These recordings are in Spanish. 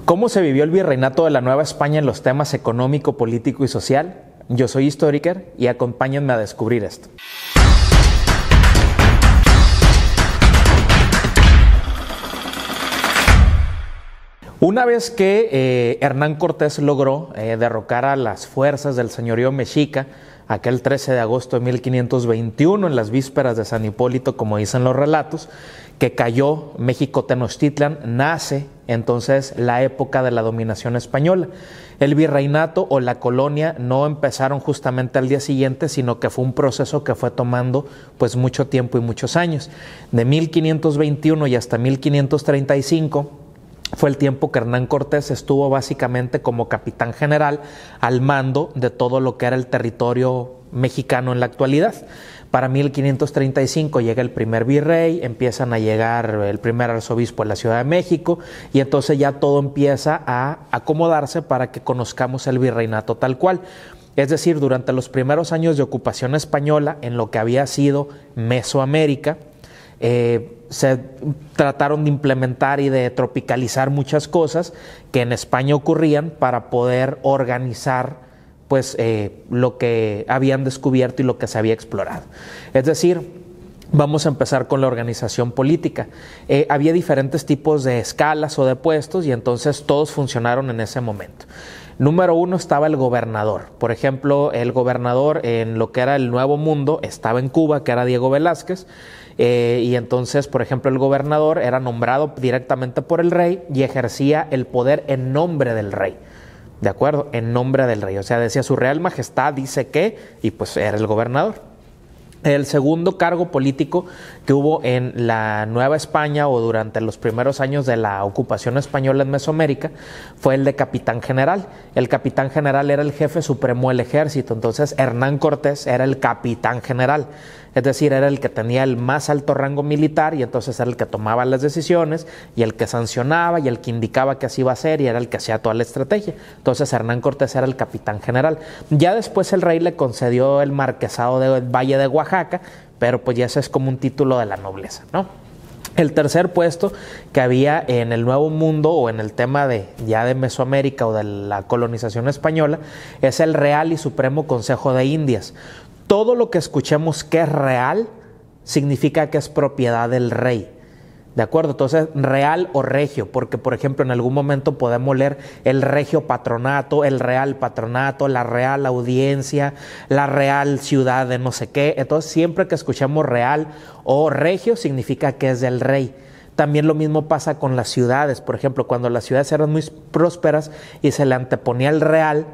¿Cómo se vivió el virreinato de la Nueva España en los temas económico, político y social? Yo soy Historiker y acompáñenme a descubrir esto. Una vez que Hernán Cortés logró derrocar a las fuerzas del señorío mexica, aquel 13 de agosto de 1521, en las vísperas de San Hipólito, como dicen los relatos, que cayó México Tenochtitlan, nace entonces la época de la dominación española. El virreinato o la colonia no empezaron justamente al día siguiente, sino que fue un proceso que fue tomando pues mucho tiempo y muchos años. De 1521 y hasta 1535 fue el tiempo que Hernán Cortés estuvo básicamente como capitán general al mando de todo lo que era el territorio mexicano en la actualidad. Para 1535 llega el primer virrey, empiezan a llegar el primer arzobispo en la Ciudad de México y entonces ya todo empieza a acomodarse para que conozcamos el virreinato tal cual. Es decir, durante los primeros años de ocupación española en lo que había sido Mesoamérica, se trataron de implementar y de tropicalizar muchas cosas que en España ocurrían para poder organizar pues lo que habían descubierto y lo que se había explorado. Es decir, vamos a empezar con la organización política. Había diferentes tipos de escalas o de puestos y entonces todos funcionaron en ese momento. Número uno estaba el gobernador. Por ejemplo, el gobernador en lo que era el Nuevo Mundo estaba en Cuba, que era Diego Velázquez, y entonces, por ejemplo, el gobernador era nombrado directamente por el rey y ejercía el poder en nombre del rey. ¿De acuerdo? En nombre del rey. O sea, decía su Real Majestad dice que, y pues era el gobernador. El segundo cargo político que hubo en la Nueva España o durante los primeros años de la ocupación española en Mesoamérica fue el de capitán general. El capitán general era el jefe supremo del ejército, entonces Hernán Cortés era el capitán general. Es decir, era el que tenía el más alto rango militar y entonces era el que tomaba las decisiones y el que sancionaba y el que indicaba que así iba a ser y era el que hacía toda la estrategia. Entonces Hernán Cortés era el capitán general. Ya después el rey le concedió el marquesado del Valle de Oaxaca, pero pues ya ese es como un título de la nobleza, ¿no? El tercer puesto que había en el Nuevo Mundo o en el tema de Mesoamérica o de la colonización española es el Real y Supremo Consejo de Indias. Todo lo que escuchemos que es real significa que es propiedad del rey, ¿de acuerdo? Entonces, real o regio, porque por ejemplo en algún momento podemos leer el regio patronato, el real patronato, la real audiencia, la real ciudad de no sé qué. Entonces, siempre que escuchemos real o regio significa que es del rey. También lo mismo pasa con las ciudades. Por ejemplo, cuando las ciudades eran muy prósperas y se le anteponía el real,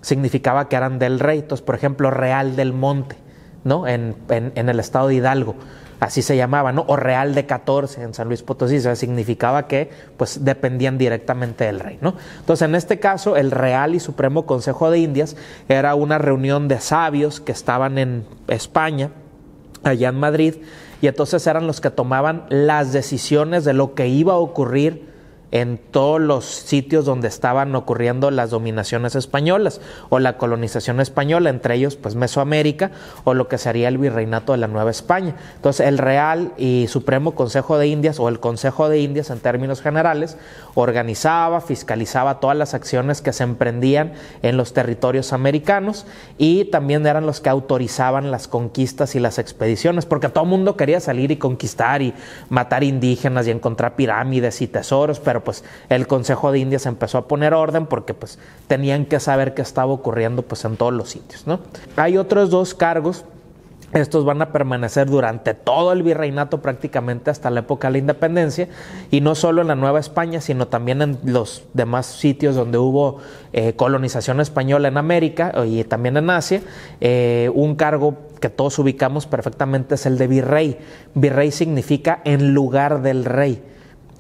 significaba que eran del rey. Entonces, por ejemplo, Real del Monte, ¿no? En el estado de Hidalgo, así se llamaba, ¿no? O Real de 14 en San Luis Potosí, o sea, significaba que pues dependían directamente del rey, ¿no? Entonces, en este caso, el Real y Supremo Consejo de Indias era una reunión de sabios que estaban en España, allá en Madrid, y entonces eran los que tomaban las decisiones de lo que iba a ocurrir en todos los sitios donde estaban ocurriendo las dominaciones españolas o la colonización española, entre ellos pues Mesoamérica o lo que sería el virreinato de la Nueva España. Entonces el Real y Supremo Consejo de Indias o el Consejo de Indias en términos generales organizaba, fiscalizaba todas las acciones que se emprendían en los territorios americanos y también eran los que autorizaban las conquistas y las expediciones, porque todo el mundo quería salir y conquistar y matar indígenas y encontrar pirámides y tesoros, pero pues el Consejo de Indias empezó a poner orden porque pues tenían que saber qué estaba ocurriendo pues en todos los sitios, ¿no? Hay otros dos cargos. Estos van a permanecer durante todo el virreinato prácticamente hasta la época de la independencia y no solo en la Nueva España sino también en los demás sitios donde hubo colonización española en América y también en Asia. Un cargo que todos ubicamos perfectamente es el de virrey. Virrey significa en lugar del rey.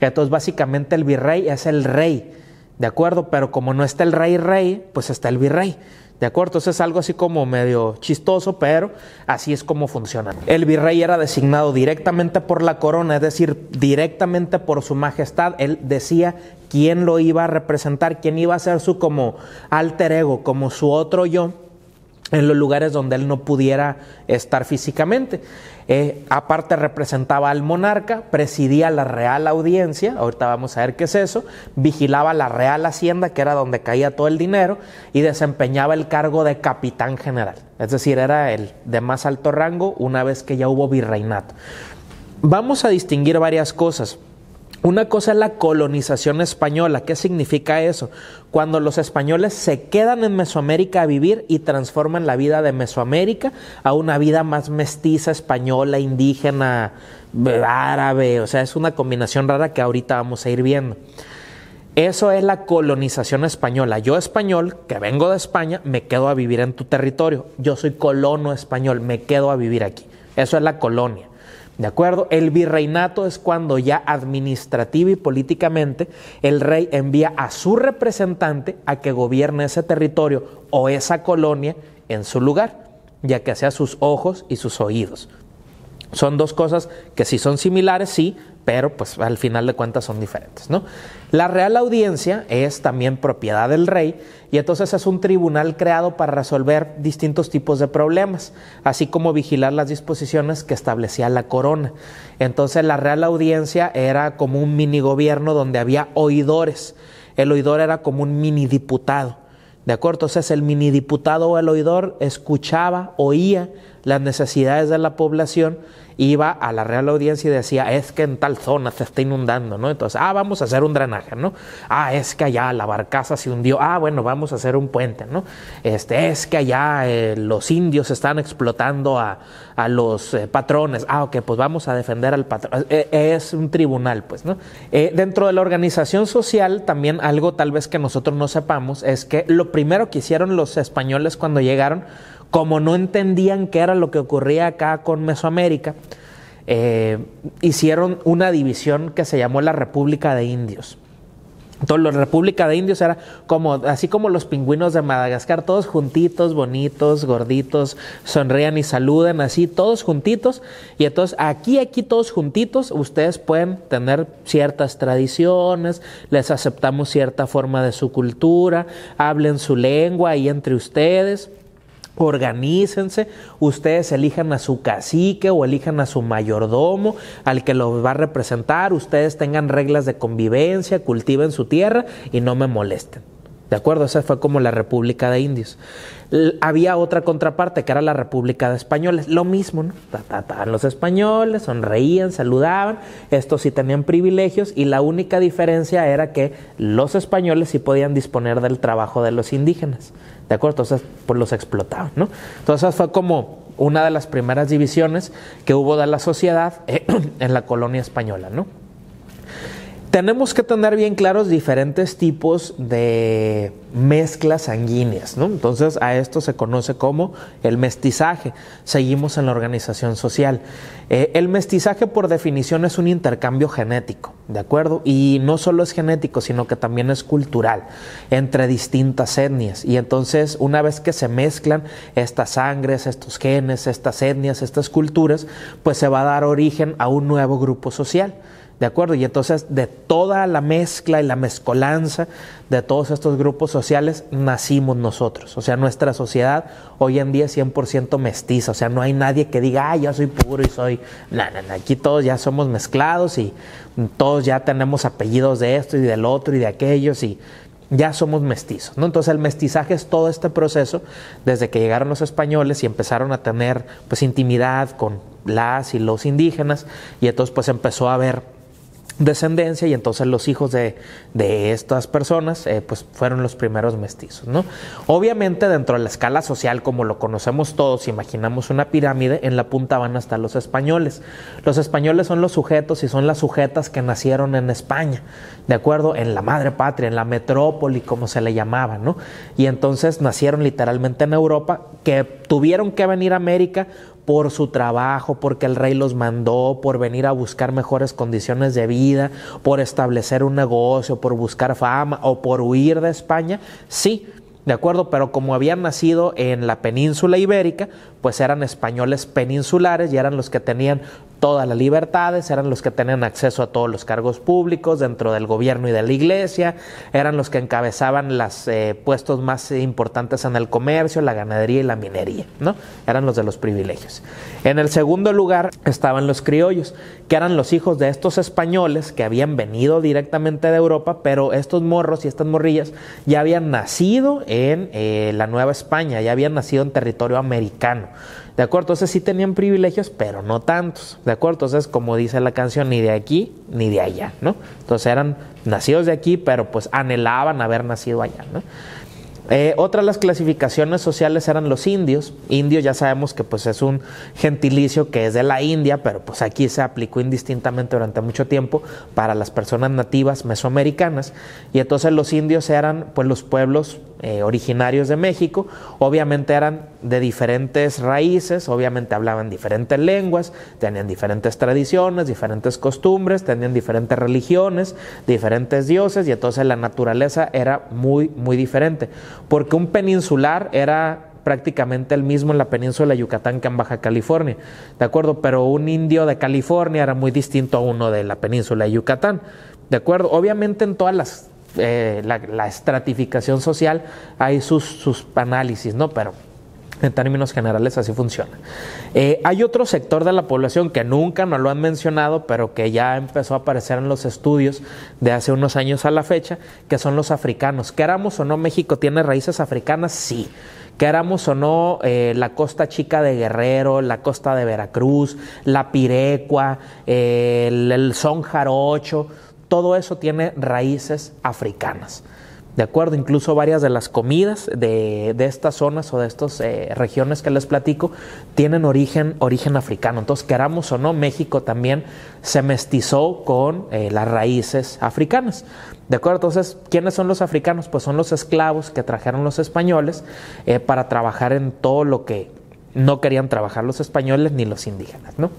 Entonces básicamente el virrey es el rey, ¿de acuerdo? Pero como no está el rey, pues está el virrey, ¿de acuerdo? Entonces es algo así como medio chistoso, pero así es como funciona. El virrey era designado directamente por la corona, es decir, directamente por su majestad. Él decía quién lo iba a representar, quién iba a ser su como alter ego, como su otro yo. en los lugares donde él no pudiera estar físicamente. Aparte representaba al monarca, presidía la Real Audiencia, ahorita vamos a ver qué es eso, vigilaba la Real Hacienda, que era donde caía todo el dinero, y desempeñaba el cargo de capitán general, es decir, era el de más alto rango una vez que ya hubo virreinato. Vamos a distinguir varias cosas. Una cosa es la colonización española. ¿Qué significa eso? Cuando los españoles se quedan en Mesoamérica a vivir y transforman la vida de Mesoamérica a una vida más mestiza, española, indígena, árabe, o sea, es una combinación rara que ahorita vamos a ir viendo. Eso es la colonización española. Yo, español, que vengo de España, me quedo a vivir en tu territorio. Yo soy colono español, me quedo a vivir aquí. Eso es la colonia. ¿De acuerdo? El virreinato es cuando ya administrativa y políticamente el rey envía a su representante a que gobierne ese territorio o esa colonia en su lugar, ya que sea sus ojos y sus oídos. Son dos cosas que sí son similares, sí, pero pues al final de cuentas son diferentes, ¿no? La Real Audiencia es también propiedad del rey y entonces es un tribunal creado para resolver distintos tipos de problemas, así como vigilar las disposiciones que establecía la corona. Entonces la Real Audiencia era como un mini gobierno donde había oidores. El oidor era como un mini diputado, ¿de acuerdo? Entonces el mini diputado o el oidor escuchaba, oía las necesidades de la población, iba a la Real Audiencia y decía, es que en tal zona se está inundando, ¿no? Entonces, vamos a hacer un drenaje, ¿no? Es que allá la barcaza se hundió, bueno, vamos a hacer un puente, ¿no? Es que allá los indios están explotando a los patrones, ok, pues vamos a defender al patrón. Es un tribunal, pues, ¿no? Dentro de la organización social, también algo tal vez que nosotros no sepamos, es que lo primero que hicieron los españoles cuando llegaron, como no entendían qué era lo que ocurría acá con Mesoamérica, hicieron una división que se llamó la República de Indios. Entonces la República de Indios era como, así como los pingüinos de Madagascar, todos juntitos, bonitos, gorditos, sonrían y saluden, así, todos juntitos. Y entonces aquí todos juntitos, ustedes pueden tener ciertas tradiciones, les aceptamos cierta forma de su cultura, hablen su lengua ahí entre ustedes. Organícense, ustedes elijan a su cacique o elijan a su mayordomo, al que los va a representar, ustedes tengan reglas de convivencia, cultiven su tierra y no me molesten. ¿De acuerdo? Esa fue como la República de Indios. Había otra contraparte que era la República de Españoles, lo mismo, ¿no? Los españoles sonreían, saludaban, estos sí tenían privilegios y la única diferencia era que los españoles sí podían disponer del trabajo de los indígenas, ¿de acuerdo? Entonces, pues los explotaban, ¿no? Entonces fue como una de las primeras divisiones que hubo de la sociedad en la colonia española, ¿no? Tenemos que tener bien claros diferentes tipos de mezclas sanguíneas, ¿no? Entonces a esto se conoce como el mestizaje. Seguimos en la organización social. El mestizaje por definición es un intercambio genético, ¿de acuerdo? Y no solo es genético, sino que también es cultural entre distintas etnias. Y entonces una vez que se mezclan estas sangres, estos genes, estas etnias, estas culturas, pues se va a dar origen a un nuevo grupo social. ¿De acuerdo? Y entonces de toda la mezcla y la mezcolanza de todos estos grupos sociales nacimos nosotros. O sea, nuestra sociedad hoy en día es 100% mestiza. O sea, no hay nadie que diga, yo soy puro y soy... No. Aquí todos ya somos mezclados y todos ya tenemos apellidos de esto y del otro y de aquellos y ya somos mestizos, ¿no? Entonces el mestizaje es todo este proceso desde que llegaron los españoles y empezaron a tener pues intimidad con las y los indígenas y entonces pues empezó a haber descendencia y entonces los hijos de estas personas pues fueron los primeros mestizos, ¿no? Obviamente dentro de la escala social como lo conocemos todos, imaginamos una pirámide, en la punta van hasta los españoles. Los españoles son los sujetos y son las sujetas que nacieron en España, ¿de acuerdo? En la madre patria, en la metrópoli como se le llamaba, ¿no? Y entonces nacieron literalmente en Europa, que tuvieron que venir a América por su trabajo, porque el rey los mandó, por venir a buscar mejores condiciones de vida, por establecer un negocio, por buscar fama o por huir de España, sí, de acuerdo, pero como habían nacido en la península ibérica, pues eran españoles peninsulares y eran los que tenían todas las libertades, eran los que tenían acceso a todos los cargos públicos dentro del gobierno y de la iglesia, eran los que encabezaban los puestos más importantes en el comercio, la ganadería y la minería, ¿no? Eran los de los privilegios. En el segundo lugar estaban los criollos, que eran los hijos de estos españoles que habían venido directamente de Europa, pero estos morros y estas morrillas ya habían nacido en la Nueva España, ya habían nacido en territorio americano. ¿De acuerdo? Entonces sí tenían privilegios, pero no tantos. ¿De acuerdo? Entonces, como dice la canción, ni de aquí ni de allá, ¿no? Entonces eran nacidos de aquí, pero pues anhelaban haber nacido allá, ¿no? Otra de las clasificaciones sociales eran los indios. Indios ya sabemos que pues es un gentilicio que es de la India, pero pues aquí se aplicó indistintamente durante mucho tiempo para las personas nativas mesoamericanas. Y entonces los indios eran pues los pueblos originarios de México. Obviamente eran de diferentes raíces, obviamente hablaban diferentes lenguas, tenían diferentes tradiciones, diferentes costumbres, tenían diferentes religiones, diferentes dioses, y entonces la naturaleza era muy, muy diferente. Porque un peninsular era prácticamente el mismo en la península de Yucatán que en Baja California, ¿de acuerdo? Pero un indio de California era muy distinto a uno de la península de Yucatán, ¿de acuerdo? Obviamente en todas la estratificación social hay sus análisis, ¿no? Pero en términos generales así funciona. Hay otro sector de la población que nunca nos lo han mencionado, pero que ya empezó a aparecer en los estudios de hace unos años a la fecha, que son los africanos. Queramos o no, México tiene raíces africanas, sí. Queramos o no, la costa chica de Guerrero, la costa de Veracruz, la Pirecua, el son jarocho, todo eso tiene raíces africanas. ¿De acuerdo? Incluso varias de las comidas de estas zonas o de estas regiones que les platico tienen origen africano. Entonces, queramos o no, México también se mestizó con las raíces africanas. ¿De acuerdo? Entonces, ¿quiénes son los africanos? Pues son los esclavos que trajeron los españoles para trabajar en todo lo que no querían trabajar los españoles ni los indígenas, ¿no?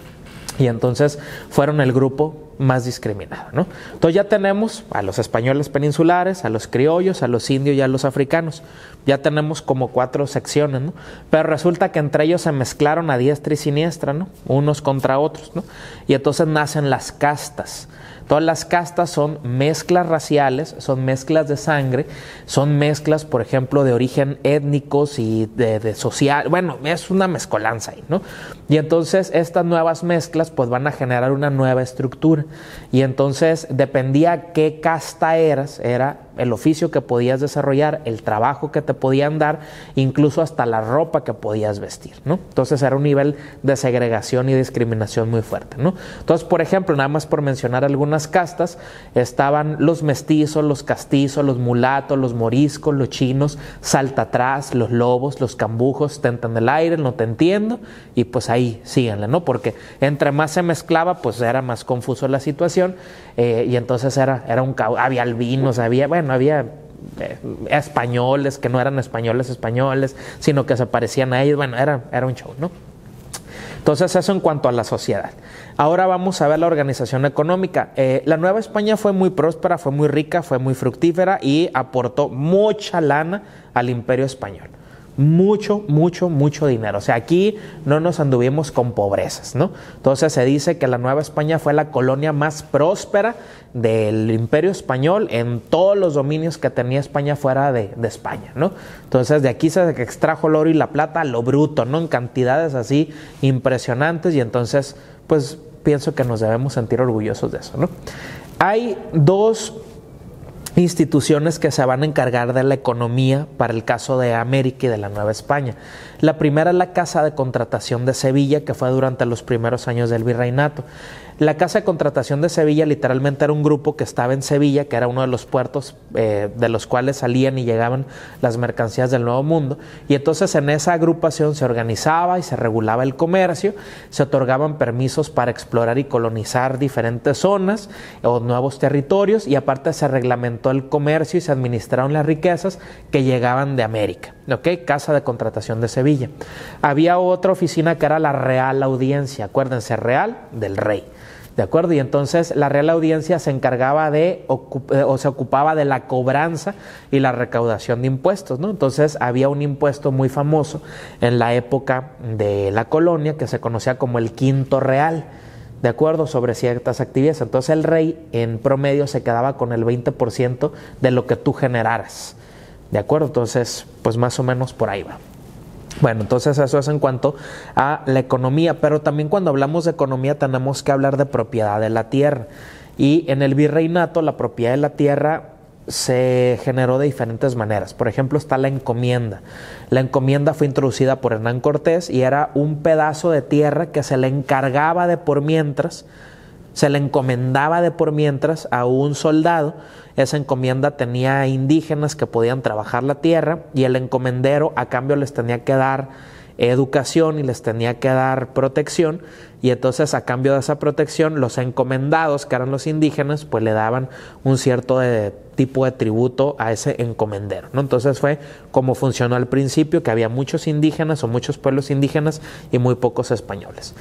Y entonces fueron el grupo más discriminado, ¿no? Entonces ya tenemos a los españoles peninsulares, a los criollos, a los indios y a los africanos. Ya tenemos como 4 secciones, ¿no? Pero resulta que entre ellos se mezclaron a diestra y siniestra, ¿no? Unos contra otros, ¿no? Y entonces nacen las castas. Todas las castas son mezclas raciales, son mezclas de sangre, son mezclas, por ejemplo, de origen étnicos y de social. Bueno, es una mezcolanza ahí, ¿no? Y entonces estas nuevas mezclas pues van a generar una nueva estructura. Y entonces dependía qué casta eras, era el oficio que podías desarrollar, el trabajo que te podían dar, incluso hasta la ropa que podías vestir, ¿no? Entonces era un nivel de segregación y discriminación muy fuerte, ¿no? Entonces, por ejemplo, nada más por mencionar algunas castas, estaban los mestizos, los castizos, los mulatos, los moriscos, los chinos, salta atrás, los lobos, los cambujos, tentan el aire, no te entiendo, y pues ahí síganle, ¿no? Porque entre más se mezclaba, pues era más confuso la situación, y entonces era un caos. Había albinos, había españoles que no eran españoles, sino que se parecían a ellos. Bueno, era un show, ¿no? Entonces eso en cuanto a la sociedad. Ahora vamos a ver la organización económica. La Nueva España fue muy próspera, fue muy rica, fue muy fructífera y aportó mucha lana al Imperio Español. Mucho dinero. O sea, aquí no nos anduvimos con pobrezas, ¿no? Entonces se dice que la Nueva España fue la colonia más próspera del Imperio Español en todos los dominios que tenía España fuera de España, ¿no? Entonces de aquí se extrajo el oro y la plata a lo bruto, ¿no? En cantidades así impresionantes, y entonces pues pienso que nos debemos sentir orgullosos de eso, ¿no? Hay 2 instituciones que se van a encargar de la economía para el caso de América y de la Nueva España. La primera es la Casa de Contratación de Sevilla, que fue durante los primeros años del virreinato. La Casa de Contratación de Sevilla literalmente era un grupo que estaba en Sevilla, que era uno de los puertos de los cuales salían y llegaban las mercancías del Nuevo Mundo, y entonces en esa agrupación se organizaba y se regulaba el comercio, se otorgaban permisos para explorar y colonizar diferentes zonas o nuevos territorios, y aparte se reglamentó el comercio y se administraron las riquezas que llegaban de América. ¿Okay? Casa de Contratación de Sevilla. Había otra oficina que era la Real Audiencia, acuérdense, Real del Rey. ¿De acuerdo? Y entonces la Real Audiencia se encargaba se ocupaba de la cobranza y la recaudación de impuestos, ¿no? Entonces había un impuesto muy famoso en la época de la colonia que se conocía como el Quinto Real. de acuerdo, sobre ciertas actividades. Entonces el rey en promedio se quedaba con el 20% de lo que tú generaras, de acuerdo. Entonces pues más o menos por ahí va. Bueno, entonces eso es en cuanto a la economía, pero también cuando hablamos de economía tenemos que hablar de propiedad de la tierra. Y en el virreinato la propiedad de la tierra se generó de diferentes maneras. Por ejemplo, está la encomienda. La encomienda fue introducida por Hernán Cortés y era un pedazo de tierra que se le encargaba de por mientras, se le encomendaba de por mientras a un soldado. Esa encomienda tenía indígenas que podían trabajar la tierra y el encomendero a cambio les tenía que dar educación y les tenía que dar protección, y entonces a cambio de esa protección los encomendados, que eran los indígenas, pues le daban un cierto tipo de tributo a ese encomendero, ¿no? Entonces fue como funcionó al principio, que había muchos indígenas o muchos pueblos indígenas y muy pocos españoles.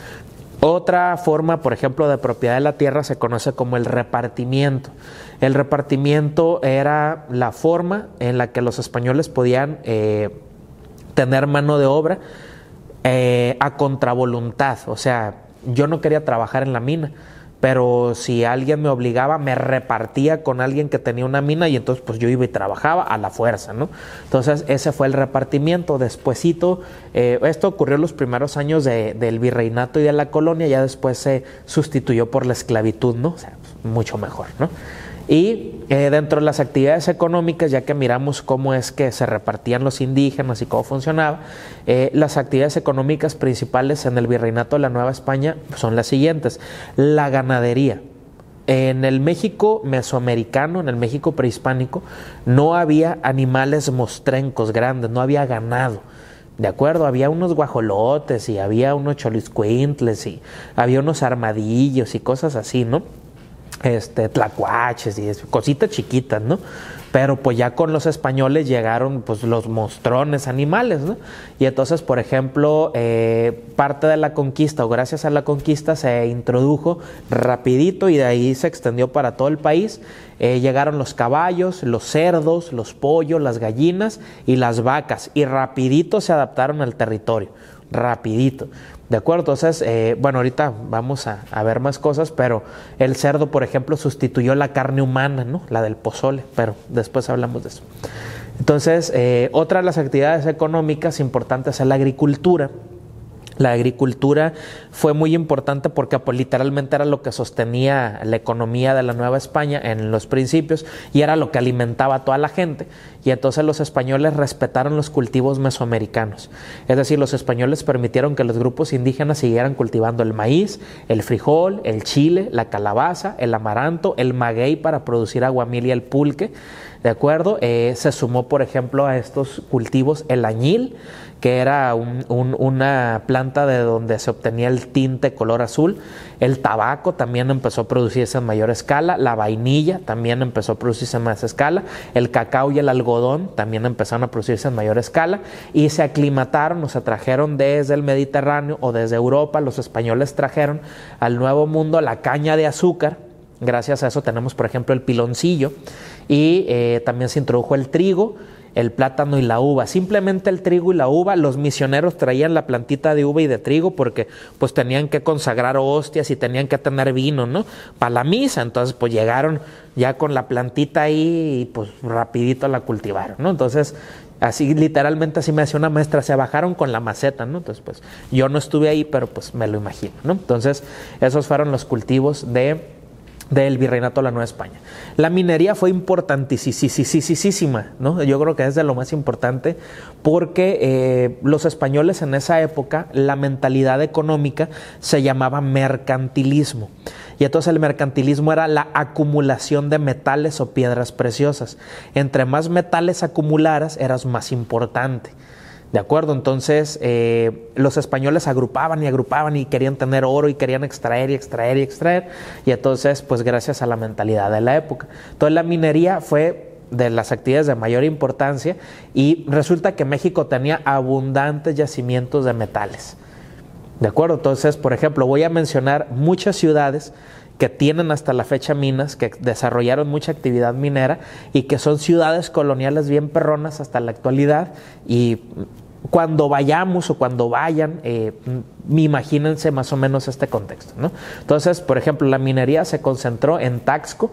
Otra forma, por ejemplo, de propiedad de la tierra se conoce como el repartimiento. El repartimiento era la forma en la que los españoles podían tener mano de obra a contravoluntad. O sea, yo no quería trabajar en la mina, pero si alguien me obligaba, me repartía con alguien que tenía una mina y entonces pues yo iba y trabajaba a la fuerza, ¿no? Entonces ese fue el repartimiento. Despuesito, esto ocurrió en los primeros años del virreinato y de la colonia, ya después se sustituyó por la esclavitud, ¿no? O sea, mucho mejor, ¿no? Y dentro de las actividades económicas, ya que miramos cómo es que se repartían los indígenas y cómo funcionaba, las actividades económicas principales en el virreinato de la Nueva España son las siguientes. La ganadería. En el México mesoamericano, en el México prehispánico, no había animales mostrencos grandes, no había ganado. ¿De acuerdo? Había unos guajolotes y había unos choliscuintles y había unos armadillos y cosas así, ¿no? Tlacuaches y cositas chiquitas, ¿no? Pero pues ya con los españoles llegaron pues los mostrones animales, ¿no? Y entonces, por ejemplo, parte de la conquista o gracias a la conquista se introdujo rapidito y de ahí se extendió para todo el país. Llegaron los caballos, los cerdos, los pollos, las gallinas y las vacas y rapidito se adaptaron al territorio, rapidito. ¿De acuerdo? Entonces, bueno, ahorita vamos a ver más cosas, pero el cerdo, por ejemplo, sustituyó la carne humana, ¿no? La del pozole, pero después hablamos de eso. Entonces, otra de las actividades económicas importantes es la agricultura. La agricultura fue muy importante porque pues, literalmente era lo que sostenía la economía de la Nueva España en los principios y era lo que alimentaba a toda la gente. Y entonces los españoles respetaron los cultivos mesoamericanos. Es decir, los españoles permitieron que los grupos indígenas siguieran cultivando el maíz, el frijol, el chile, la calabaza, el amaranto, el maguey para producir aguamil y el pulque. ¿De acuerdo? Se sumó, por ejemplo, a estos cultivos el añil, que era una planta de donde se obtenía el tinte color azul. El tabaco también empezó a producirse en mayor escala. La vainilla también empezó a producirse en más escala. El cacao y el algodón también empezaron a producirse en mayor escala. Y se aclimataron o se trajeron desde el Mediterráneo o desde Europa. Los españoles trajeron al Nuevo Mundo la caña de azúcar. Gracias a eso tenemos, por ejemplo, el piloncillo. Y también se introdujo el trigo, el plátano y la uva. Simplemente el trigo y la uva. Los misioneros traían la plantita de uva y de trigo porque pues tenían que consagrar hostias y tenían que tener vino, ¿no? Para la misa. Entonces pues llegaron ya con la plantita ahí y pues rapidito la cultivaron, ¿no? Entonces así literalmente así me decía una maestra, se bajaron con la maceta, ¿no? Entonces pues yo no estuve ahí, pero pues me lo imagino, ¿no? Entonces esos fueron los cultivos del virreinato de la Nueva España. La minería fue importantísima, ¿no? Yo creo que es de lo más importante porque los españoles en esa época, la mentalidad económica se llamaba mercantilismo. Y entonces el mercantilismo era la acumulación de metales o piedras preciosas. Entre más metales acumularas, eras más importante. ¿De acuerdo? Entonces los españoles agrupaban y querían tener oro y querían extraer. Y entonces, pues gracias a la mentalidad de la época. Entonces la minería fue de las actividades de mayor importancia y resulta que México tenía abundantes yacimientos de metales. ¿De acuerdo? Entonces, por ejemplo, voy a mencionar muchas ciudades que tienen hasta la fecha minas, que desarrollaron mucha actividad minera y que son ciudades coloniales bien perronas hasta la actualidad y cuando vayamos o cuando vayan, imagínense más o menos este contexto, ¿no? Entonces, por ejemplo, la minería se concentró en Taxco,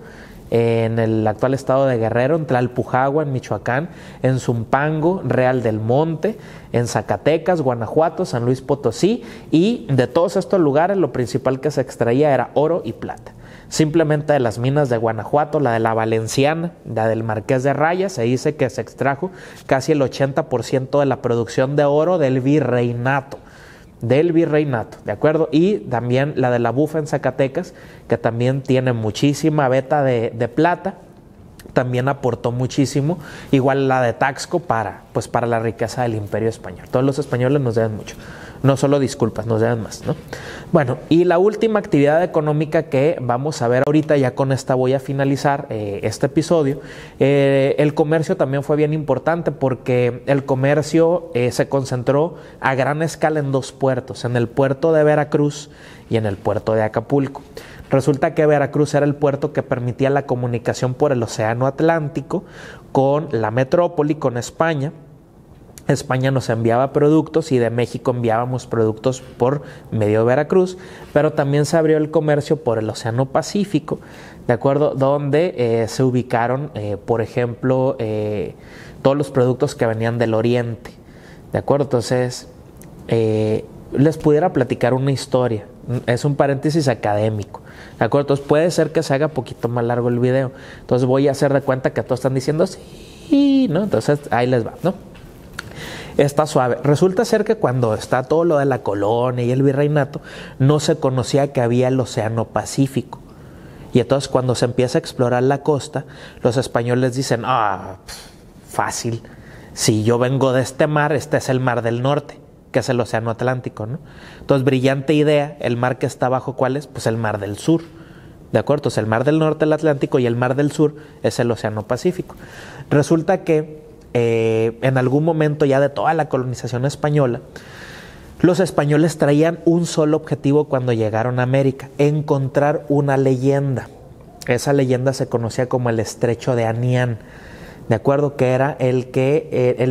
en el actual estado de Guerrero, en Tlalpujahua, en Michoacán, en Zumpango, Real del Monte, en Zacatecas, Guanajuato, San Luis Potosí, y de todos estos lugares lo principal que se extraía era oro y plata. Simplemente de las minas de Guanajuato, la de la Valenciana, la del Marqués de Raya, se dice que se extrajo casi el 80% de la producción de oro del virreinato, ¿de acuerdo? Y también la de la Bufa en Zacatecas, que también tiene muchísima veta de plata, también aportó muchísimo, igual la de Taxco para la riqueza del Imperio Español. Todos los españoles nos deben mucho, no solo disculpas, nos deben más, ¿no? Bueno, y la última actividad económica que vamos a ver ahorita, ya con esta voy a finalizar este episodio. El comercio también fue bien importante porque el comercio se concentró a gran escala en dos puertos, en el puerto de Veracruz y en el puerto de Acapulco. Resulta que Veracruz era el puerto que permitía la comunicación por el Océano Atlántico con la metrópoli, con España. España nos enviaba productos y de México enviábamos productos por medio de Veracruz, pero también se abrió el comercio por el Océano Pacífico, ¿de acuerdo? Donde se ubicaron, por ejemplo, todos los productos que venían del Oriente, ¿de acuerdo? Entonces, les pudiera platicar una historia, es un paréntesis académico, ¿de acuerdo? Entonces puede ser que se haga poquito más largo el video, entonces voy a hacer de cuenta que todos están diciendo sí, ¿no? Entonces ahí les va, ¿no? Está suave. Resulta ser que cuando está todo lo de la colonia y el virreinato, no se conocía que había el Océano Pacífico. Y entonces cuando se empieza a explorar la costa, los españoles dicen, fácil, si yo vengo de este mar, este es el Mar del Norte, que es el Océano Atlántico, ¿no? Entonces, brillante idea, el mar que está abajo, ¿cuál es? Pues el Mar del Sur, ¿de acuerdo? Entonces, el Mar del Norte, el Atlántico, y el Mar del Sur es el Océano Pacífico. Resulta que en algún momento ya de toda la colonización española, los españoles traían un solo objetivo cuando llegaron a América: encontrar una leyenda. Esa leyenda se conocía como el Estrecho de Anián, ¿de acuerdo? Que era el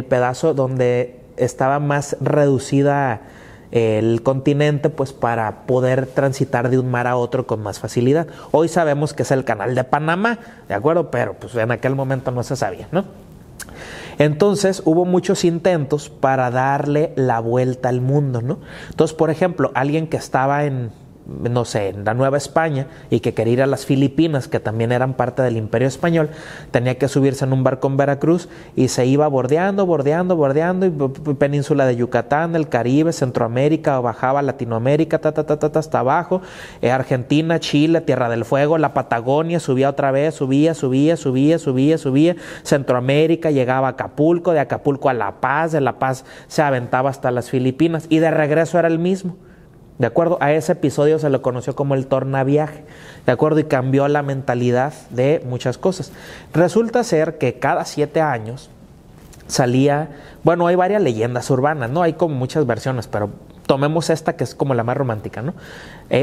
pedazo donde estaba más reducida el continente, pues para poder transitar de un mar a otro con más facilidad. Hoy sabemos que es el Canal de Panamá, ¿de acuerdo? Pero pues en aquel momento no se sabía, ¿no? Entonces hubo muchos intentos para darle la vuelta al mundo, ¿no? Entonces, por ejemplo, alguien que estaba en la Nueva España y que quería ir a las Filipinas, que también eran parte del Imperio Español, tenía que subirse en un barco en Veracruz y se iba bordeando, y península de Yucatán, el Caribe, Centroamérica, bajaba Latinoamérica, hasta abajo, Argentina, Chile, Tierra del Fuego, la Patagonia, subía otra vez, subía, Centroamérica, llegaba a Acapulco, de Acapulco a La Paz, de La Paz se aventaba hasta las Filipinas y de regreso era el mismo. ¿De acuerdo? A ese episodio se lo conoció como el tornaviaje, ¿de acuerdo? Y cambió la mentalidad de muchas cosas. Resulta ser que cada 7 años salía, bueno, hay varias leyendas urbanas, ¿no? Hay como muchas versiones, pero tomemos esta que es como la más romántica, ¿no?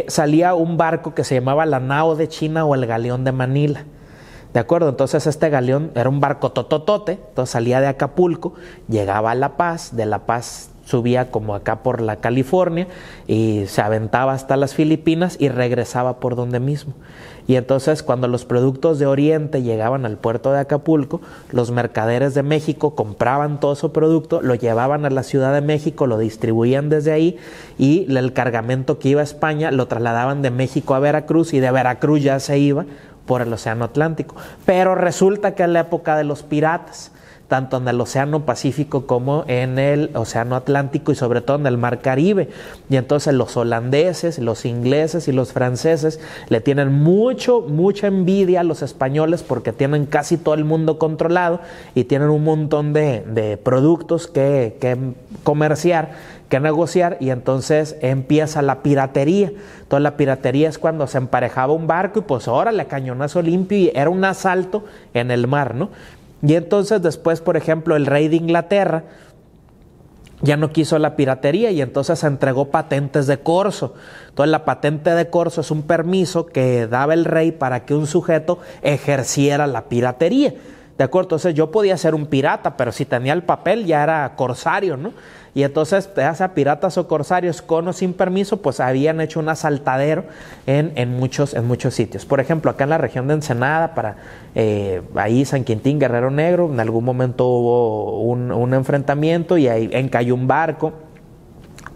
Salía un barco que se llamaba la Nao de China o el Galeón de Manila, ¿de acuerdo? Entonces este galeón era un barco tototote, entonces salía de Acapulco, llegaba a La Paz, de La Paz subía como acá por la California y se aventaba hasta las Filipinas y regresaba por donde mismo. Y entonces cuando los productos de Oriente llegaban al puerto de Acapulco, los mercaderes de México compraban todo su producto, lo llevaban a la Ciudad de México, lo distribuían desde ahí y el cargamento que iba a España lo trasladaban de México a Veracruz y de Veracruz ya se iba por el Océano Atlántico. Pero resulta que en la época de los piratas, tanto en el Océano Pacífico como en el Océano Atlántico y sobre todo en el Mar Caribe. Y entonces los holandeses, los ingleses y los franceses le tienen mucha envidia a los españoles porque tienen casi todo el mundo controlado y tienen un montón de productos que comerciar, que negociar, y entonces empieza la piratería. Entonces la piratería es cuando se emparejaba un barco y pues órale, cañonazo limpio, y era un asalto en el mar, ¿no? Y entonces después, por ejemplo, el rey de Inglaterra ya no quiso la piratería y entonces se entregó patentes de corso. Entonces la patente de corso es un permiso que daba el rey para que un sujeto ejerciera la piratería. ¿De acuerdo? Entonces yo podía ser un pirata, pero si tenía el papel ya era corsario, ¿no? Y entonces, ya sea piratas o corsarios con o sin permiso, pues habían hecho un asaltadero en muchos sitios. Por ejemplo, acá en la región de Ensenada, ahí San Quintín, Guerrero Negro, en algún momento hubo un enfrentamiento y ahí encalló un barco.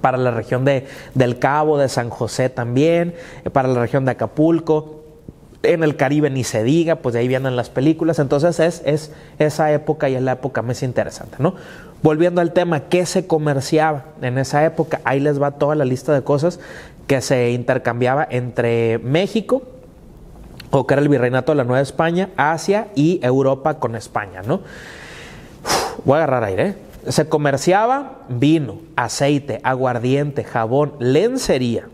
Para la región del Cabo, de San José también, para la región de Acapulco. En el Caribe ni se diga, pues de ahí vienen las películas. Entonces es esa época y es la época más interesante, ¿no? Volviendo al tema, ¿qué se comerciaba en esa época? Ahí les va toda la lista de cosas que se intercambiaba entre México, o que era el Virreinato de la Nueva España, Asia y Europa con España, ¿no? Voy a agarrar aire, Se comerciaba vino, aceite, aguardiente, jabón, lencería,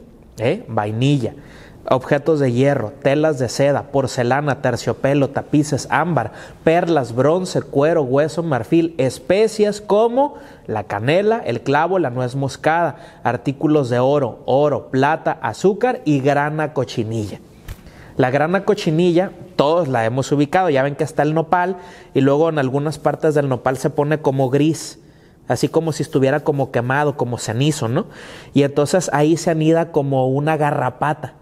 vainilla, objetos de hierro, telas de seda, porcelana, terciopelo, tapices, ámbar, perlas, bronce, cuero, hueso, marfil, especias como la canela, el clavo, la nuez moscada, artículos de oro, plata, azúcar y grana cochinilla. La grana cochinilla, todos la hemos ubicado, ya ven que está el nopal y luego en algunas partes del nopal se pone como gris, así como si estuviera como quemado, como cenizo, ¿no? Y entonces ahí se anida como una garrapata,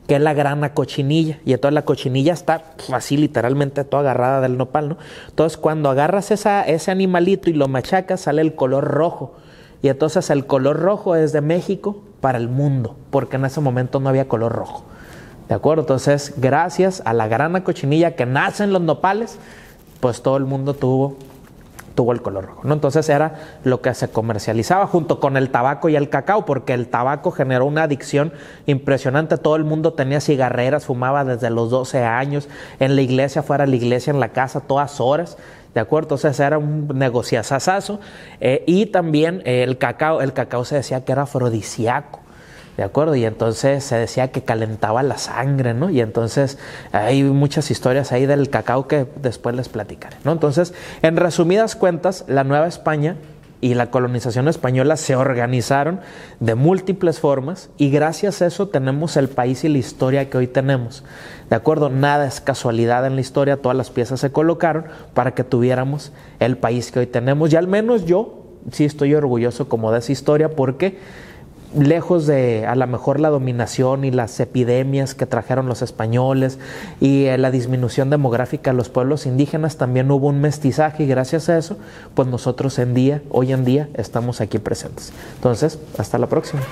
que es la grana cochinilla, y entonces la cochinilla está así literalmente toda agarrada del nopal, ¿no? Entonces cuando agarras ese animalito y lo machacas, sale el color rojo, y entonces el color rojo es de México para el mundo, porque en ese momento no había color rojo, ¿de acuerdo? Entonces gracias a la grana cochinilla que nace en los nopales, pues todo el mundo tuvo el color rojo, ¿no? Entonces era lo que se comercializaba junto con el tabaco y el cacao, porque el tabaco generó una adicción impresionante. Todo el mundo tenía cigarreras, fumaba desde los 12 años, en la iglesia, fuera de la iglesia, en la casa, todas horas, ¿de acuerdo? Entonces era un negociazazazo. Y también el cacao se decía que era afrodisíaco, ¿de acuerdo? Y entonces se decía que calentaba la sangre, ¿no? Y entonces hay muchas historias ahí del cacao que después les platicaré, ¿no? Entonces, en resumidas cuentas, la Nueva España y la colonización española se organizaron de múltiples formas y gracias a eso tenemos el país y la historia que hoy tenemos, ¿de acuerdo? Nada es casualidad en la historia, todas las piezas se colocaron para que tuviéramos el país que hoy tenemos y al menos yo sí estoy orgulloso como de esa historia porque lejos de a lo mejor la dominación y las epidemias que trajeron los españoles y la disminución demográfica de los pueblos indígenas, también hubo un mestizaje y gracias a eso, pues nosotros hoy en día estamos aquí presentes. Entonces, hasta la próxima.